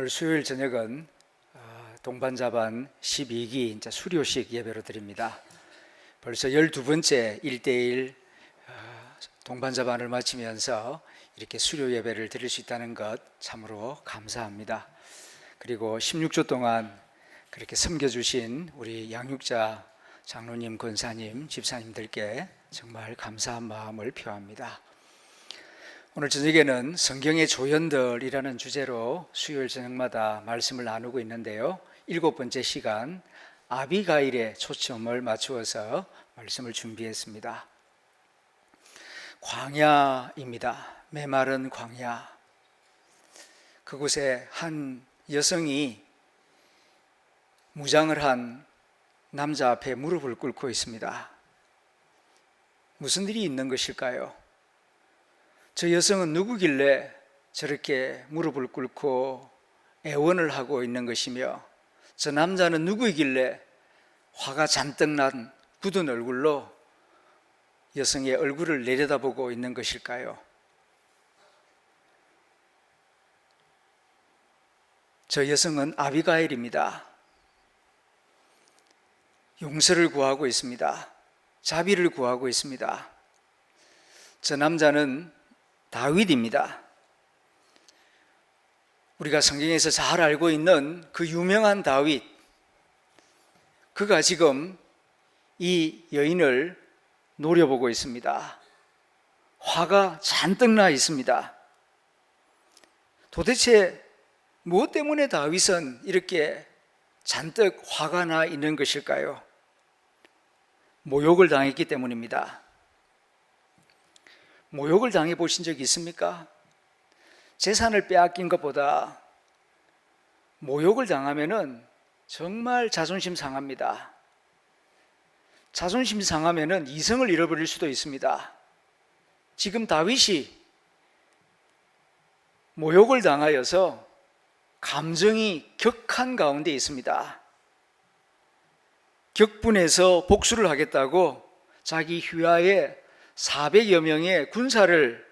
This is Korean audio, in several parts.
오늘 수요일 저녁은 동반자반 12기 수료식 예배로 드립니다. 벌써 12번째 1대1 동반자반을 마치면서 이렇게 수료 예배를 드릴 수 있다는 것 참으로 감사합니다. 그리고 16주 동안 그렇게 섬겨주신 우리 양육자 장로님, 권사님, 집사님들께 정말 감사한 마음을 표합니다. 오늘 저녁에는 성경의 조연들이라는 주제로 수요일 저녁마다 말씀을 나누고 있는데요. 7번째 시간 아비가일에 초점을 맞추어서 말씀을 준비했습니다. 광야입니다. 메마른 광야. 그곳에 한 여성이 무장을 한 남자 앞에 무릎을 꿇고 있습니다. 무슨 일이 있는 것일까요? 저 여성은 누구길래 저렇게 무릎을 꿇고 애원을 하고 있는 것이며, 저 남자는 누구이길래 화가 잔뜩 난 굳은 얼굴로 여성의 얼굴을 내려다보고 있는 것일까요? 저 여성은 아비가일입니다. 용서를 구하고 있습니다. 자비를 구하고 있습니다. 저 남자는 다윗입니다. 우리가 성경에서 잘 알고 있는 그 유명한 다윗, 그가 지금 이 여인을 노려보고 있습니다. 화가 잔뜩 나 있습니다. 도대체 무엇 때문에 다윗은 이렇게 잔뜩 화가 나 있는 것일까요? 모욕을 당했기 때문입니다. 모욕을 당해 보신 적이 있습니까? 재산을 빼앗긴 것보다 모욕을 당하면은 정말 자존심 상합니다. 자존심 상하면은 이성을 잃어버릴 수도 있습니다. 지금 다윗이 모욕을 당하여서 감정이 격한 가운데 있습니다. 격분해서 복수를 하겠다고 자기 휘하에 400여 명의 군사를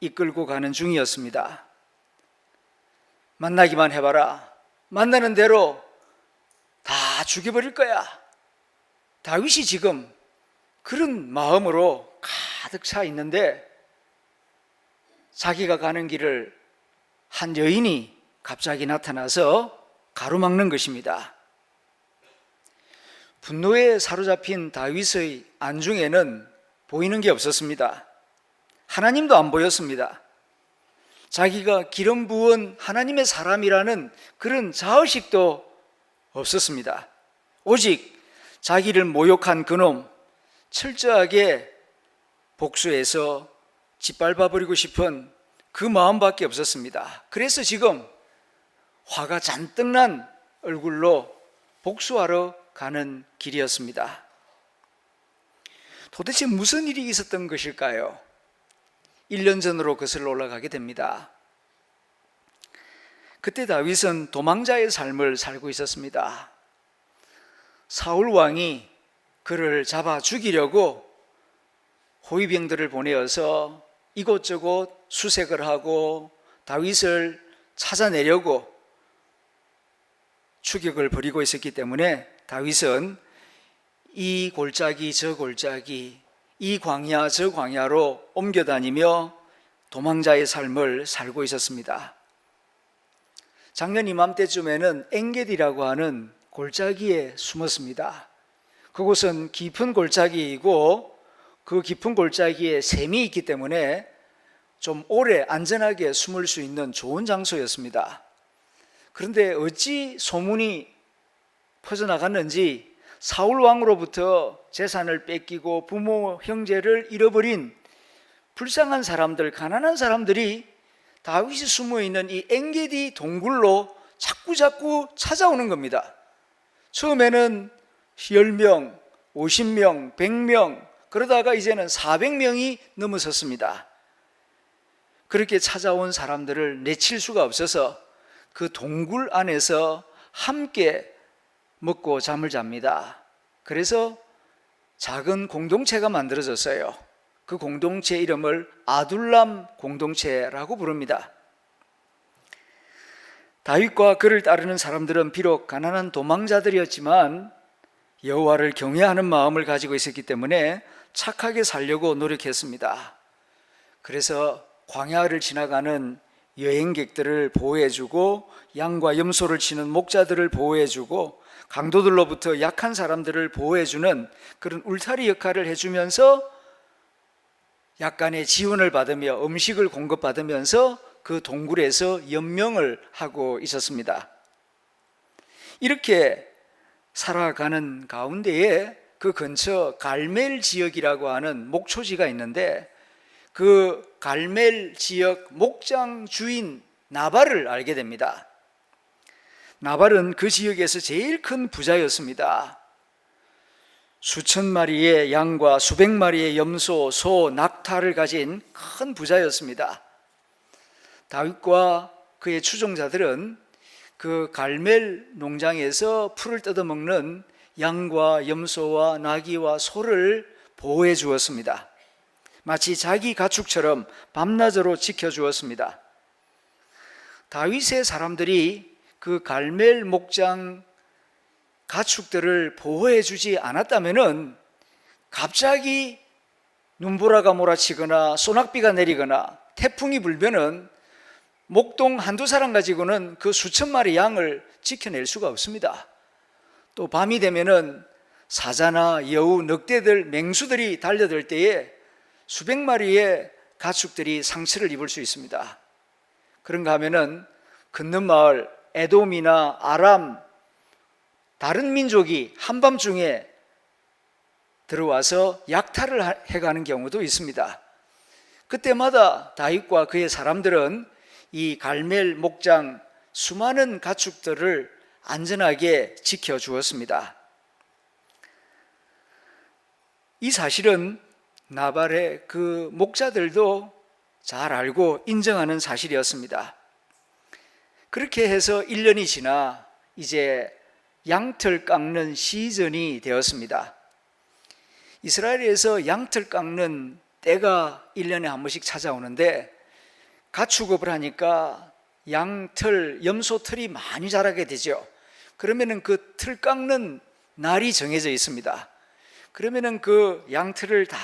이끌고 가는 중이었습니다. 만나기만 해봐라. 만나는 대로 다 죽여버릴 거야. 다윗이 지금 그런 마음으로 가득 차 있는데, 자기가 가는 길을 한 여인이 갑자기 나타나서 가로막는 것입니다. 분노에 사로잡힌 다윗의 안중에는 보이는 게 없었습니다. 하나님도 안 보였습니다. 자기가 기름 부은 하나님의 사람이라는 그런 자의식도 없었습니다. 오직 자기를 모욕한 그놈 철저하게 복수해서 짓밟아버리고 싶은 그 마음밖에 없었습니다. 그래서 지금 화가 잔뜩 난 얼굴로 복수하러 가는 길이었습니다. 도대체 무슨 일이 있었던 것일까요? 1년 전으로 거슬러 올라가게 됩니다. 그때 다윗은 도망자의 삶을 살고 있었습니다. 사울 왕이 그를 잡아 죽이려고 호위병들을 보내어서 이곳저곳 수색을 하고 다윗을 찾아내려고 추격을 벌이고 있었기 때문에 다윗은 이 골짜기 저 골짜기, 이 광야 저 광야로 옮겨다니며 도망자의 삶을 살고 있었습니다. 작년 이맘때쯤에는 엥게디라고 하는 골짜기에 숨었습니다. 그곳은 깊은 골짜기이고 그 깊은 골짜기에 샘이 있기 때문에 좀 오래 안전하게 숨을 수 있는 좋은 장소였습니다. 그런데 어찌 소문이 퍼져나갔는지 사울 왕으로부터 재산을 뺏기고 부모 형제를 잃어버린 불쌍한 사람들, 가난한 사람들이 다윗이 숨어있는 이 엥게디 동굴로 자꾸 찾아오는 겁니다. 처음에는 10명, 50명, 100명, 그러다가 이제는 400명이 넘어섰습니다. 그렇게 찾아온 사람들을 내칠 수가 없어서 그 동굴 안에서 함께 먹고 잠을 잡니다. 그래서 작은 공동체가 만들어졌어요. 그 공동체 이름을 아둘람 공동체라고 부릅니다. 다윗과 그를 따르는 사람들은 비록 가난한 도망자들이었지만 여호와를 경외하는 마음을 가지고 있었기 때문에 착하게 살려고 노력했습니다. 그래서 광야를 지나가는 여행객들을 보호해주고 양과 염소를 치는 목자들을 보호해주고 강도들로부터 약한 사람들을 보호해주는 그런 울타리 역할을 해주면서 약간의 지원을 받으며 음식을 공급받으면서 그 동굴에서 연명을 하고 있었습니다. 이렇게 살아가는 가운데에 그 근처 갈멜 지역이라고 하는 목초지가 있는데 그 갈멜 지역 목장 주인 나발을 알게 됩니다. 나발은 그 지역에서 제일 큰 부자였습니다. 수천 마리의 양과 수백 마리의 염소, 소, 낙타를 가진 큰 부자였습니다. 다윗과 그의 추종자들은 그 갈멜 농장에서 풀을 뜯어먹는 양과 염소와 나귀와 소를 보호해 주었습니다. 마치 자기 가축처럼 밤낮으로 지켜주었습니다. 다윗의 사람들이 그 갈멜 목장 가축들을 보호해 주지 않았다면 갑자기 눈보라가 몰아치거나 소낙비가 내리거나 태풍이 불면은 목동 한두 사람 가지고는 그 수천 마리 양을 지켜낼 수가 없습니다. 또 밤이 되면은 사자나 여우, 늑대들, 맹수들이 달려들 때에 수백 마리의 가축들이 상처를 입을 수 있습니다. 그런가 하면은 근는 마을 에돔이나 아람, 다른 민족이 한밤중에 들어와서 약탈을 해가는 경우도 있습니다. 그때마다 다윗과 그의 사람들은 이 갈멜 목장 수많은 가축들을 안전하게 지켜주었습니다. 이 사실은 나발의 그 목자들도 잘 알고 인정하는 사실이었습니다. 그렇게 해서 1년이 지나 이제 양털 깎는 시즌이 되었습니다. 이스라엘에서 양털 깎는 때가 1년에 한 번씩 찾아오는데 가축업을 하니까 양털, 염소털이 많이 자라게 되죠. 그러면은 그 털 깎는 날이 정해져 있습니다. 그러면은 그 양털을 다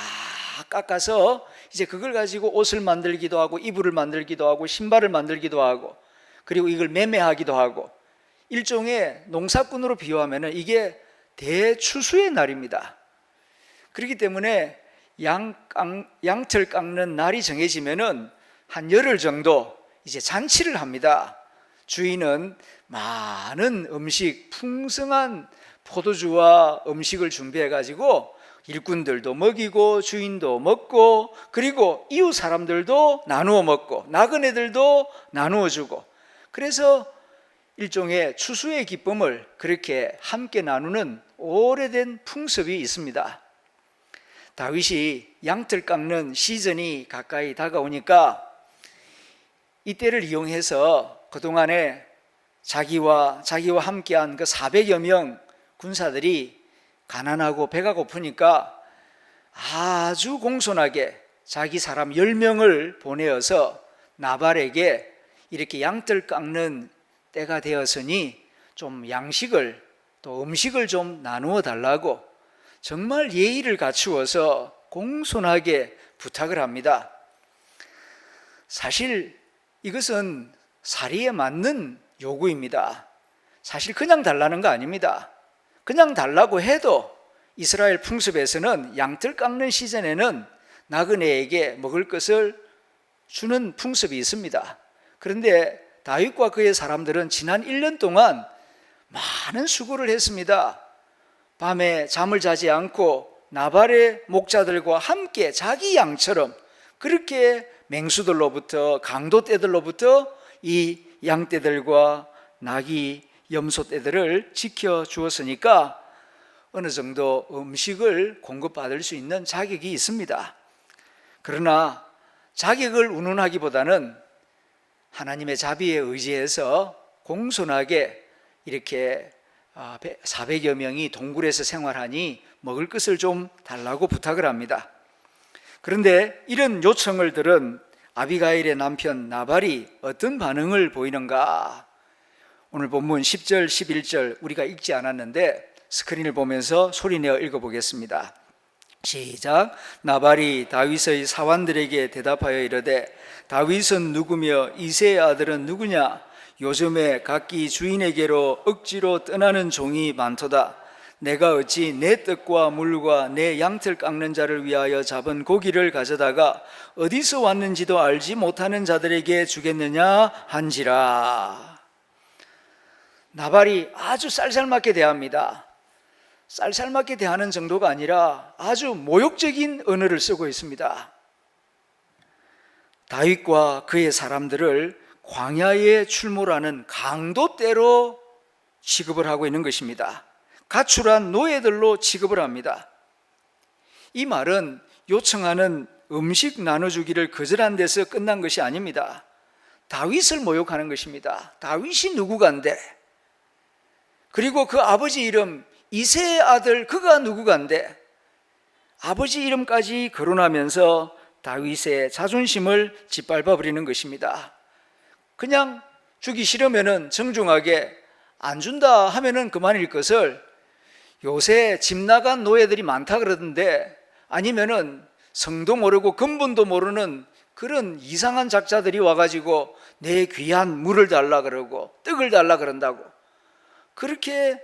깎아서 이제 그걸 가지고 옷을 만들기도 하고 이불을 만들기도 하고 신발을 만들기도 하고 그리고 이걸 매매하기도 하고 일종의 농사꾼으로 비유하면은 이게 대추수의 날입니다. 그렇기 때문에 양털 깎는 날이 정해지면은 한 열흘 정도 이제 잔치를 합니다. 주인은 많은 음식, 풍성한 포도주와 음식을 준비해 가지고 일꾼들도 먹이고 주인도 먹고 그리고 이웃 사람들도 나누어 먹고 나그네들도 나누어 주고 그래서 일종의 추수의 기쁨을 그렇게 함께 나누는 오래된 풍습이 있습니다. 다윗이 양털 깎는 시즌이 가까이 다가오니까 이때를 이용해서 그동안에 자기와 함께한 그 400여 명 군사들이 가난하고 배가 고프니까 아주 공손하게 자기 사람 10명을 보내어서 나발에게 이렇게 양털 깎는 때가 되었으니 좀 양식을 또 음식을 좀 나누어 달라고 정말 예의를 갖추어서 공손하게 부탁을 합니다. 사실 이것은 사리에 맞는 요구입니다. 사실 그냥 달라는 거 아닙니다. 그냥 달라고 해도 이스라엘 풍습에서는 양털 깎는 시즌에는 나그네에게 먹을 것을 주는 풍습이 있습니다. 그런데 다윗과 그의 사람들은 지난 1년 동안 많은 수고를 했습니다. 밤에 잠을 자지 않고 나발의 목자들과 함께 자기 양처럼 그렇게 맹수들로부터 강도떼들로부터 이 양떼들과 나귀, 염소떼들을 지켜주었으니까 어느 정도 음식을 공급받을 수 있는 자격이 있습니다. 그러나 자격을 운운하기보다는 하나님의 자비에 의지해서 공손하게 이렇게 400여 명이 동굴에서 생활하니 먹을 것을 좀 달라고 부탁을 합니다. 그런데 이런 요청을 들은 아비가일의 남편 나발이 어떤 반응을 보이는가? 오늘 본문 10절, 11절 우리가 읽지 않았는데 스크린을 보면서 소리내어 읽어보겠습니다. 시작. 나발이 다윗의 사환들에게 대답하여 이르되 다윗은 누구며 이새의 아들은 누구냐? 요즘에 각기 주인에게로 억지로 떠나는 종이 많도다. 내가 어찌 내 떡과 물과 내 양털 깎는 자를 위하여 잡은 고기를 가져다가 어디서 왔는지도 알지 못하는 자들에게 주겠느냐 한지라. 나발이 아주 쌀쌀맞게 대합니다. 쌀쌀맞게 대하는 정도가 아니라 아주 모욕적인 언어를 쓰고 있습니다. 다윗과 그의 사람들을 광야에 출몰하는 강도떼로 취급을 하고 있는 것입니다. 가출한 노예들로 취급을 합니다. 이 말은 요청하는 음식 나눠주기를 거절한 데서 끝난 것이 아닙니다. 다윗을 모욕하는 것입니다. 다윗이 누구간데? 그리고 그 아버지 이름 이새의 아들 그가 누구간데? 아버지 이름까지 거론하면서 다윗의 자존심을 짓밟아 버리는 것입니다. 그냥 주기 싫으면은 정중하게 안 준다 하면은 그만일 것을 요새 집 나간 노예들이 많다 그러던데 아니면은 성도 모르고 근본도 모르는 그런 이상한 작자들이 와가지고 내 귀한 물을 달라 그러고 떡을 달라 그런다고 그렇게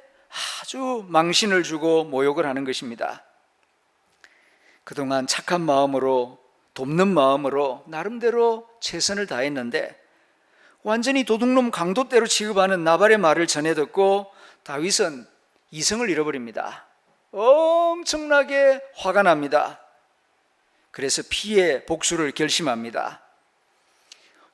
아주 망신을 주고 모욕을 하는 것입니다. 그동안 착한 마음으로 돕는 마음으로 나름대로 최선을 다했는데 완전히 도둑놈 강도떼로 취급하는 나발의 말을 전해 듣고 다윗은 이성을 잃어버립니다. 엄청나게 화가 납니다. 그래서 피해 복수를 결심합니다.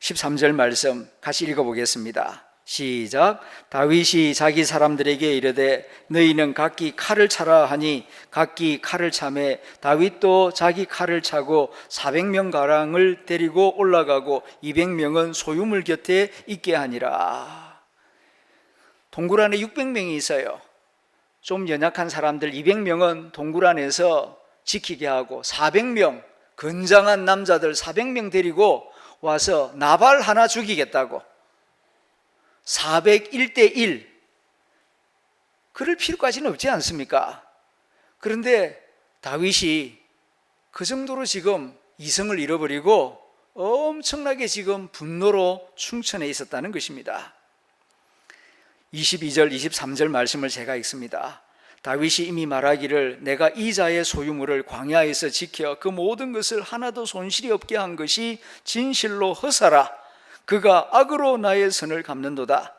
13절 말씀 같이 읽어보겠습니다. 시작. 다윗이 자기 사람들에게 이르되 너희는 각기 칼을 차라 하니 각기 칼을 차매 다윗도 자기 칼을 차고 400명 가량을 데리고 올라가고 200명은 소유물 곁에 있게 하니라. 동굴 안에 600명이 있어요. 좀 연약한 사람들 200명은 동굴 안에서 지키게 하고 400명 건장한 남자들 400명 데리고 와서 나발 하나 죽이겠다고 401대 1 그럴 필요까지는 없지 않습니까? 그런데 다윗이 그 정도로 지금 이성을 잃어버리고 엄청나게 지금 분노로 충천해 있었다는 것입니다. 22절 23절 말씀을 제가 읽습니다. 다윗이 이미 말하기를 내가 이 자의 소유물을 광야에서 지켜 그 모든 것을 하나도 손실이 없게 한 것이 진실로 허사라. 그가 악으로 나의 선을 갚는도다.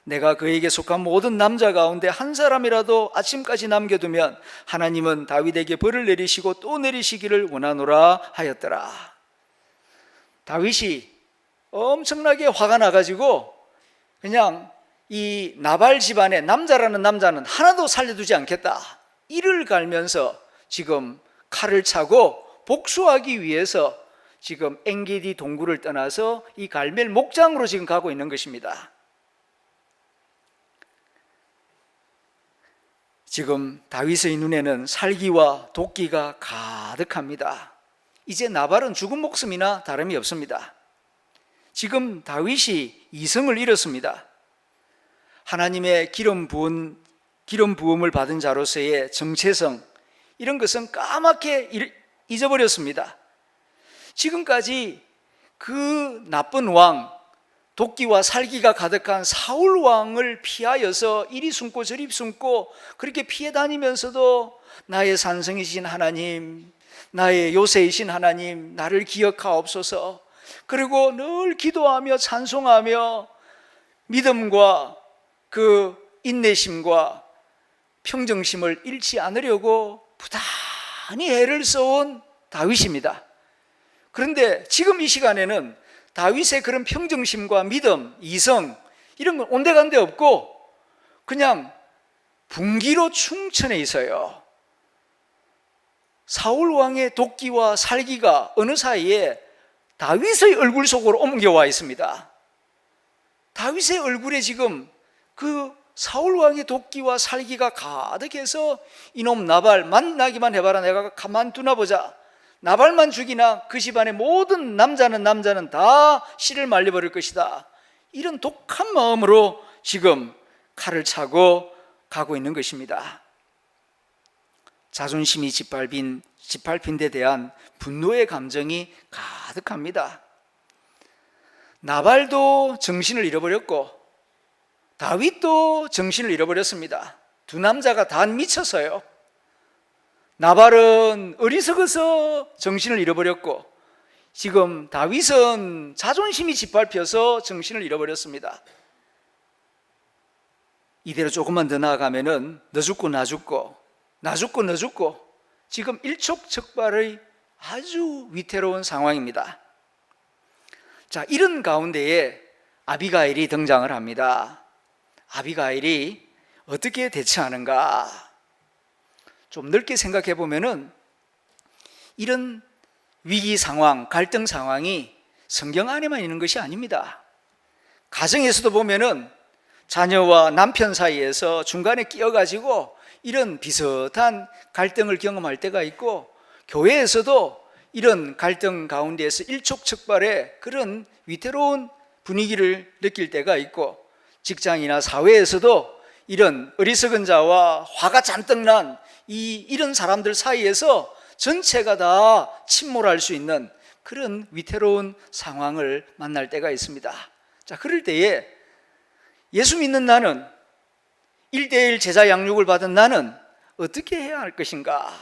내가 그에게 속한 모든 남자 가운데 한 사람이라도 아침까지 남겨두면 하나님은 다윗에게 벌을 내리시고 또 내리시기를 원하노라 하였더라. 다윗이 엄청나게 화가 나가지고 그냥 이 나발 집안의 남자라는 남자는 하나도 살려두지 않겠다 이를 갈면서 지금 칼을 차고 복수하기 위해서 지금 엔게디 동굴을 떠나서 이 갈멜 목장으로 지금 가고 있는 것입니다. 지금 다윗의 눈에는 살기와 도끼가 가득합니다. 이제 나발은 죽은 목숨이나 다름이 없습니다. 지금 다윗이 이성을 잃었습니다. 하나님의 기름 부음을 받은 자로서의 정체성 이런 것은 까맣게 잊어버렸습니다. 지금까지 그 나쁜 왕, 도끼와 살기가 가득한 사울 왕을 피하여서 이리 숨고 저리 숨고 그렇게 피해 다니면서도 나의 산성이신 하나님, 나의 요새이신 하나님, 나를 기억하옵소서. 그리고 늘 기도하며 찬송하며 믿음과 그 인내심과 평정심을 잃지 않으려고 부단히 애를 써온 다윗입니다. 그런데 지금 이 시간에는 다윗의 그런 평정심과 믿음, 이성 이런 건 온데간데 없고 그냥 분기로 충천해 있어요. 사울 왕의 도끼와 살기가 어느 사이에 다윗의 얼굴 속으로 옮겨와 있습니다. 다윗의 얼굴에 지금 그 사울 왕의 도끼와 살기가 가득해서 이놈 나발 만나기만 해봐라 내가 가만두나 보자. 나발만 죽이나 그 집안의 모든 남자는 다 씨를 말려버릴 것이다. 이런 독한 마음으로 지금 칼을 차고 가고 있는 것입니다. 자존심이 짓밟힌 데 대한 분노의 감정이 가득합니다. 나발도 정신을 잃어버렸고 다윗도 정신을 잃어버렸습니다. 두 남자가 다 미쳤어요. 나발은 어리석어서 정신을 잃어버렸고 지금 다윗은 자존심이 짓밟혀서 정신을 잃어버렸습니다. 이대로 조금만 더 나아가면은 너 죽고 나 죽고 나 죽고 너 죽고 지금 일촉즉발의 아주 위태로운 상황입니다. 자, 이런 가운데에 아비가일이 등장을 합니다. 아비가일이 어떻게 대처하는가? 좀 넓게 생각해 보면은 이런 위기 상황, 갈등 상황이 성경 안에만 있는 것이 아닙니다. 가정에서도 보면은 자녀와 남편 사이에서 중간에 끼어가지고 이런 비슷한 갈등을 경험할 때가 있고, 교회에서도 이런 갈등 가운데에서 일촉즉발의 그런 위태로운 분위기를 느낄 때가 있고, 직장이나 사회에서도 이런 어리석은 자와 화가 잔뜩 난 이런 사람들 사이에서 전체가 다 침몰할 수 있는 그런 위태로운 상황을 만날 때가 있습니다. 자, 그럴 때에 예수 믿는 나는, 1:1 제자 양육을 받은 나는 어떻게 해야 할 것인가?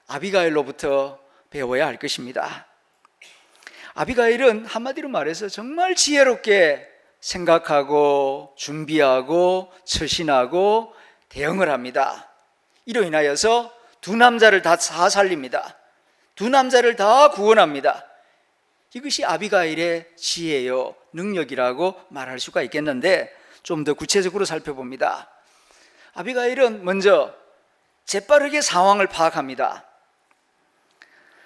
아비가일로부터 배워야 할 것입니다. 아비가일은 한마디로 말해서 정말 지혜롭게 생각하고 준비하고 처신하고 대응을 합니다. 이로 인하여서 두 남자를 다 살립니다. 두 남자를 다 구원합니다. 이것이 아비가일의 지혜요, 능력이라고 말할 수가 있겠는데, 좀 더 구체적으로 살펴봅니다. 아비가일은 먼저 재빠르게 상황을 파악합니다.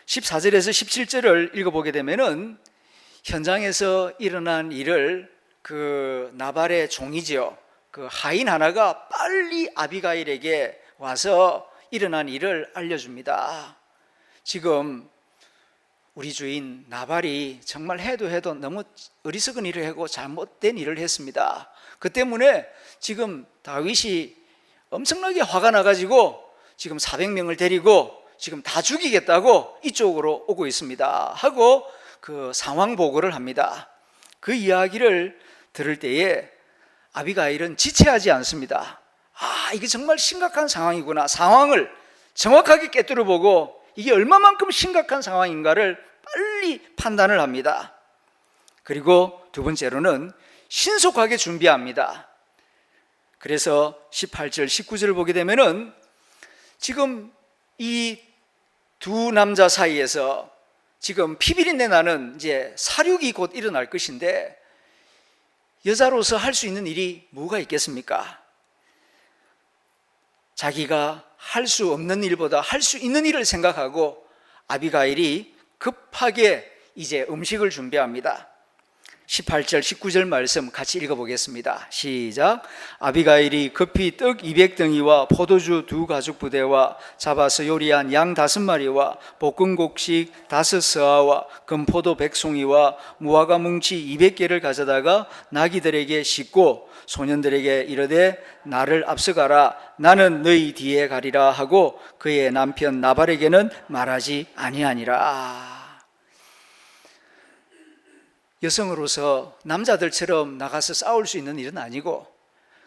14절에서 17절을 읽어보게 되면은 현장에서 일어난 일을 그 나발의 종이죠, 그 하인 하나가 빨리 아비가일에게 와서 일어난 일을 알려줍니다. 지금 우리 주인 나발이 정말 해도 너무 어리석은 일을 하고 잘못된 일을 했습니다. 그 때문에 지금 다윗이 엄청나게 화가 나가지고 지금 400명을 데리고 지금 다 죽이겠다고 이쪽으로 오고 있습니다 하고 그 상황 보고를 합니다. 그 이야기를 들을 때에 아비가일은 지체하지 않습니다. 이게 정말 심각한 상황이구나. 상황을 정확하게 꿰뚫어 보고 이게 얼마만큼 심각한 상황인가를 빨리 판단을 합니다. 그리고 두 번째로는 신속하게 준비합니다. 그래서 18절, 19절을 보게 되면은 지금 이 두 남자 사이에서 지금 피비린내 나는 이제 사륙이 곧 일어날 것인데, 여자로서 할 수 있는 일이 뭐가 있겠습니까? 자기가 할 수 없는 일보다 할 수 있는 일을 생각하고 아비가일이 급하게 이제 음식을 준비합니다. 18절, 19절 말씀 같이 읽어보겠습니다. 시작. 아비가일이 급히 떡 200덩이와 포도주 2가죽 부대와 잡아서 요리한 양 5마리와 볶은 곡식 5서아와 금포도 100송이와 무화과 뭉치 200개를 가져다가 나귀들에게 싣고 소년들에게 이르되 나를 앞서가라, 나는 너희 뒤에 가리라 하고 그의 남편 나발에게는 말하지 아니하니라. 여성으로서 남자들처럼 나가서 싸울 수 있는 일은 아니고,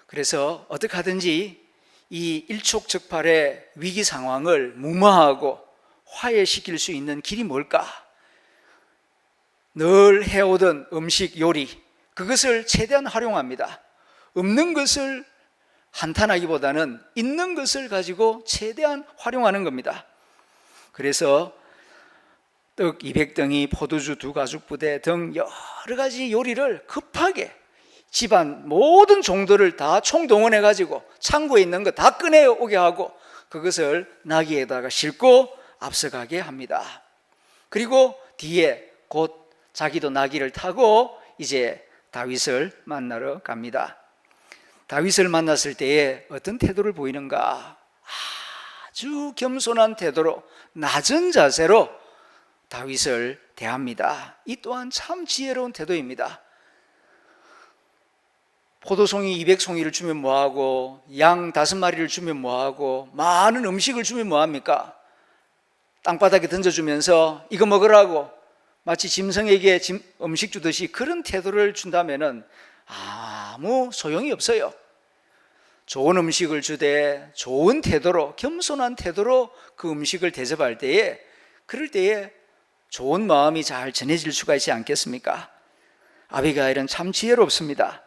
그래서 어떻게 하든지 이 일촉즉발의 위기 상황을 무마하고 화해시킬 수 있는 길이 뭘까? 늘 해오던 음식 요리, 그것을 최대한 활용합니다. 없는 것을 한탄하기보다는 있는 것을 가지고 최대한 활용하는 겁니다. 그래서 떡 200덩이, 포도주 2가죽 부대 등 여러 가지 요리를 급하게 집안 모든 종들을 다 총동원해 가지고 창고에 있는 거 다 꺼내오게 하고 그것을 나귀에다가 싣고 앞서가게 합니다. 그리고 뒤에 곧 자기도 나귀를 타고 이제 다윗을 만나러 갑니다. 다윗을 만났을 때에 어떤 태도를 보이는가? 아주 겸손한 태도로, 낮은 자세로 다윗을 대합니다. 이 또한 참 지혜로운 태도입니다. 포도송이 200송이를 주면 뭐하고, 양 5마리를 주면 뭐하고, 많은 음식을 주면 뭐합니까? 땅바닥에 던져주면서 이거 먹으라고 마치 짐승에게 음식 주듯이 그런 태도를 준다면 아무 소용이 없어요. 좋은 음식을 주되 좋은 태도로, 겸손한 태도로 그 음식을 대접할 때에, 그럴 때에 좋은 마음이 잘 전해질 수가 있지 않겠습니까? 아비가일은 참 지혜롭습니다.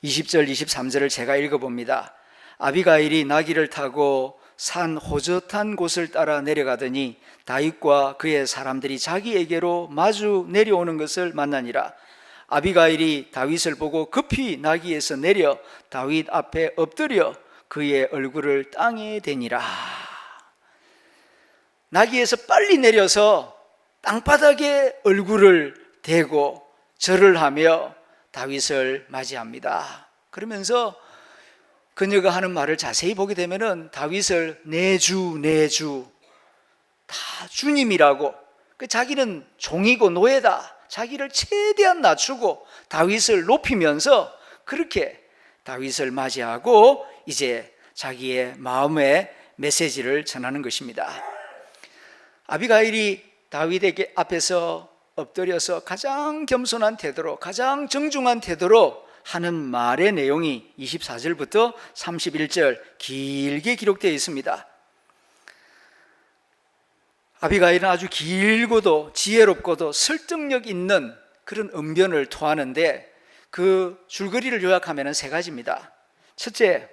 20절 23절을 제가 읽어봅니다. 아비가일이 나귀를 타고 산 호젓한 곳을 따라 내려가더니 다윗과 그의 사람들이 자기에게로 마주 내려오는 것을 만나니라. 아비가일이 다윗을 보고 급히 나귀에서 내려 다윗 앞에 엎드려 그의 얼굴을 땅에 대니라. 나귀에서 빨리 내려서 땅바닥에 얼굴을 대고 절을 하며 다윗을 맞이합니다. 그러면서 그녀가 하는 말을 자세히 보게 되면은 다윗을 내 주 다 주님이라고, 자기는 종이고 노예다, 자기를 최대한 낮추고 다윗을 높이면서 그렇게 다윗을 맞이하고 이제 자기의 마음의 메시지를 전하는 것입니다. 아비가일이 다윗에게 앞에서 엎드려서 가장 겸손한 태도로, 가장 정중한 태도로 하는 말의 내용이 24절부터 31절 길게 기록되어 있습니다. 아비가일은 아주 길고도 지혜롭고도 설득력 있는 그런 언변을 토하는데, 그 줄거리를 요약하면 3가지입니다. 첫째,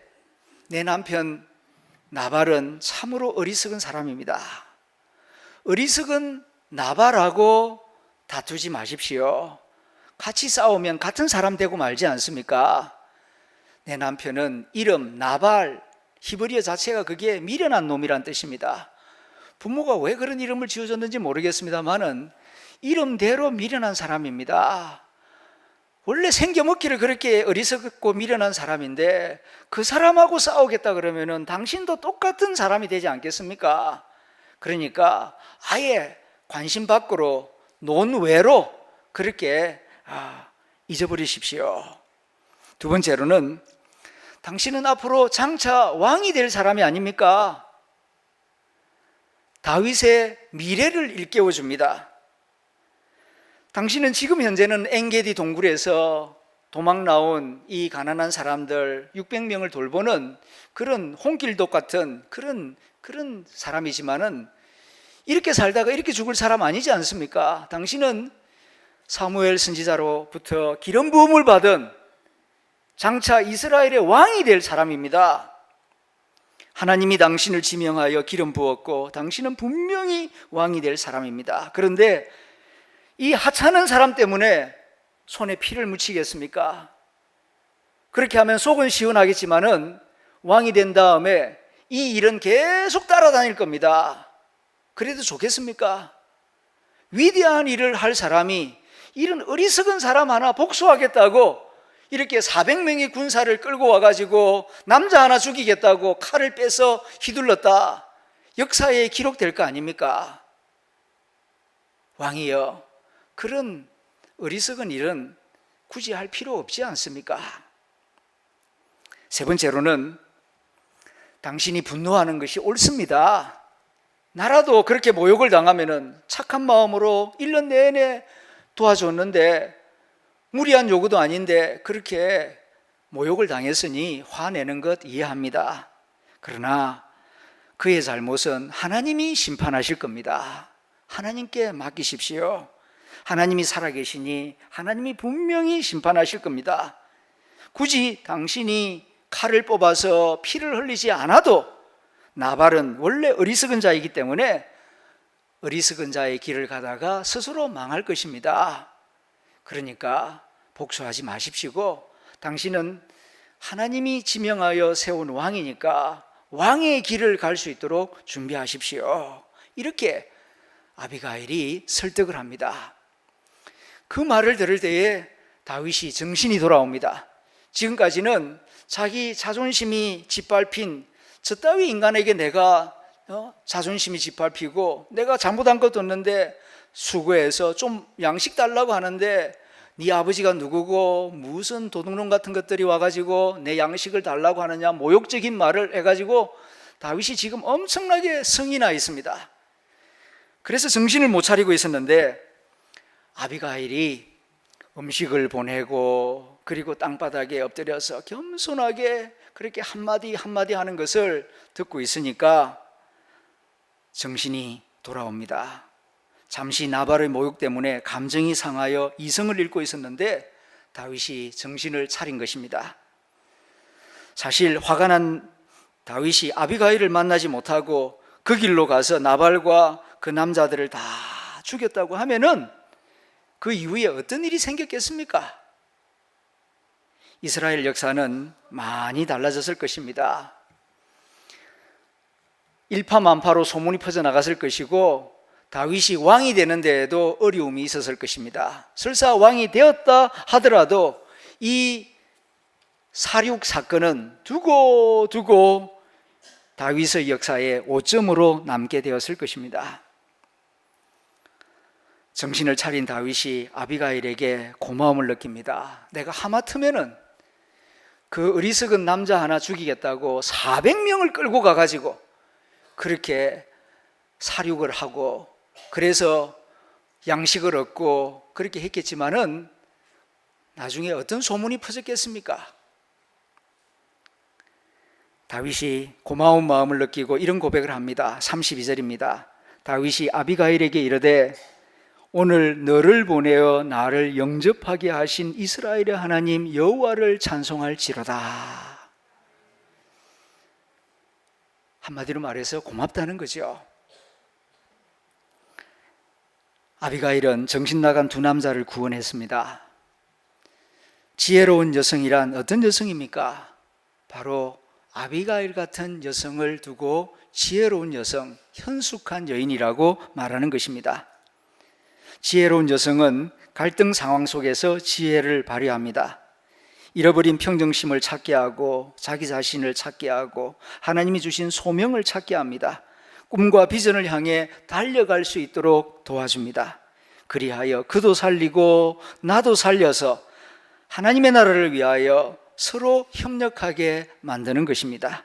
내 남편 나발은 참으로 어리석은 사람입니다. 어리석은 나발하고 다투지 마십시오. 같이 싸우면 같은 사람 되고 말지 않습니까? 내 남편은 이름 나발, 히브리어 자체가 그게 미련한 놈이란 뜻입니다. 부모가 왜 그런 이름을 지어줬는지 모르겠습니다만은 이름대로 미련한 사람입니다. 원래 생겨먹기를 그렇게 어리석고 미련한 사람인데 그 사람하고 싸우겠다 그러면은 당신도 똑같은 사람이 되지 않겠습니까? 그러니까 아예 관심 밖으로, 논외로 그렇게 잊어버리십시오. 두 번째로는 당신은 앞으로 장차 왕이 될 사람이 아닙니까? 다윗의 미래를 일깨워 줍니다. 당신은 지금 현재는 엔게디 동굴에서 도망 나온 이 가난한 사람들 600명을 돌보는 그런 홍길독 같은 그런 사람이지만은 이렇게 살다가 이렇게 죽을 사람 아니지 않습니까? 당신은 사무엘 선지자로부터 기름 부음을 받은 장차 이스라엘의 왕이 될 사람입니다. 하나님이 당신을 지명하여 기름 부었고 당신은 분명히 왕이 될 사람입니다. 그런데 이 하찮은 사람 때문에 손에 피를 묻히겠습니까? 그렇게 하면 속은 시원하겠지만은 왕이 된 다음에 이 일은 계속 따라다닐 겁니다. 그래도 좋겠습니까? 위대한 일을 할 사람이 이런 어리석은 사람 하나 복수하겠다고 이렇게 400명의 군사를 끌고 와가지고 남자 하나 죽이겠다고 칼을 빼서 휘둘렀다, 역사에 기록될 거 아닙니까? 왕이여, 그런 어리석은 일은 굳이 할 필요 없지 않습니까? 세 번째로는 당신이 분노하는 것이 옳습니다. 나라도 그렇게 모욕을 당하면은 착한 마음으로 1년 내내 도와줬는데 무리한 요구도 아닌데 그렇게 모욕을 당했으니 화내는 것 이해합니다. 그러나 그의 잘못은 하나님이 심판하실 겁니다. 하나님께 맡기십시오. 하나님이 살아계시니 하나님이 분명히 심판하실 겁니다. 굳이 당신이 칼을 뽑아서 피를 흘리지 않아도 나발은 원래 어리석은 자이기 때문에 어리석은 자의 길을 가다가 스스로 망할 것입니다. 그러니까 복수하지 마십시오. 당신은 하나님이 지명하여 세운 왕이니까 왕의 길을 갈 수 있도록 준비하십시오. 이렇게 아비가일이 설득을 합니다. 그 말을 들을 때에 다윗이 정신이 돌아옵니다. 지금까지는 자기 자존심이 짓밟힌 저 따위 인간에게 내가 자존심이 짓밟히고 내가 잘못한 것도 없는데 수고해서 좀 양식 달라고 하는데 네 아버지가 누구고 무슨 도둑놈 같은 것들이 와가지고 내 양식을 달라고 하느냐, 모욕적인 말을 해가지고 다윗이 지금 엄청나게 성이 나 있습니다. 그래서 정신을 못 차리고 있었는데 아비가일이 음식을 보내고 그리고 땅바닥에 엎드려서 겸손하게 그렇게 한마디 한마디 하는 것을 듣고 있으니까 정신이 돌아옵니다. 잠시 나발의 모욕 때문에 감정이 상하여 이성을 잃고 있었는데 다윗이 정신을 차린 것입니다. 사실 화가 난 다윗이 아비가일을 만나지 못하고 그 길로 가서 나발과 그 남자들을 다 죽였다고 하면은 그 이후에 어떤 일이 생겼겠습니까? 이스라엘 역사는 많이 달라졌을 것입니다. 일파만파로 소문이 퍼져나갔을 것이고 다윗이 왕이 되는 데에도 어려움이 있었을 것입니다. 설사 왕이 되었다 하더라도 이 살육 사건은 두고 다윗의 역사에 오점으로 남게 되었을 것입니다. 정신을 차린 다윗이 아비가일에게 고마움을 느낍니다. 내가 하마터면은 그 어리석은 남자 하나 죽이겠다고 400명을 끌고 가가지고 그렇게 살육을 하고 그래서 양식을 얻고 그렇게 했겠지만은 나중에 어떤 소문이 퍼졌겠습니까? 다윗이 고마운 마음을 느끼고 이런 고백을 합니다. 32절입니다. 다윗이 아비가일에게 이르되 오늘 너를 보내어 나를 영접하게 하신 이스라엘의 하나님 여호와를 찬송할지로다. 한마디로 말해서 고맙다는 거죠. 아비가일은 정신 나간 두 남자를 구원했습니다. 지혜로운 여성이란 어떤 여성입니까? 바로 아비가일 같은 여성을 두고 지혜로운 여성, 현숙한 여인이라고 말하는 것입니다. 지혜로운 여성은 갈등 상황 속에서 지혜를 발휘합니다. 잃어버린 평정심을 찾게 하고 자기 자신을 찾게 하고 하나님이 주신 소명을 찾게 합니다. 꿈과 비전을 향해 달려갈 수 있도록 도와줍니다. 그리하여 그도 살리고 나도 살려서 하나님의 나라를 위하여 서로 협력하게 만드는 것입니다.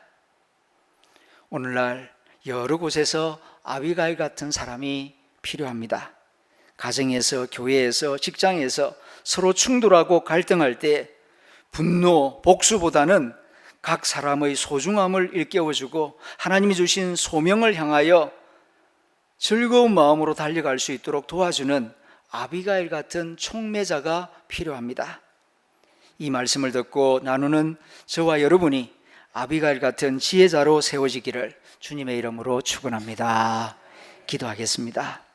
오늘날 여러 곳에서 아비가일 같은 사람이 필요합니다. 가정에서, 교회에서, 직장에서 서로 충돌하고 갈등할 때 분노, 복수보다는 각 사람의 소중함을 일깨워주고 하나님이 주신 소명을 향하여 즐거운 마음으로 달려갈 수 있도록 도와주는 아비가일 같은 촉매자가 필요합니다. 이 말씀을 듣고 나누는 저와 여러분이 아비가일 같은 지혜자로 세워지기를 주님의 이름으로 축원합니다. 기도하겠습니다.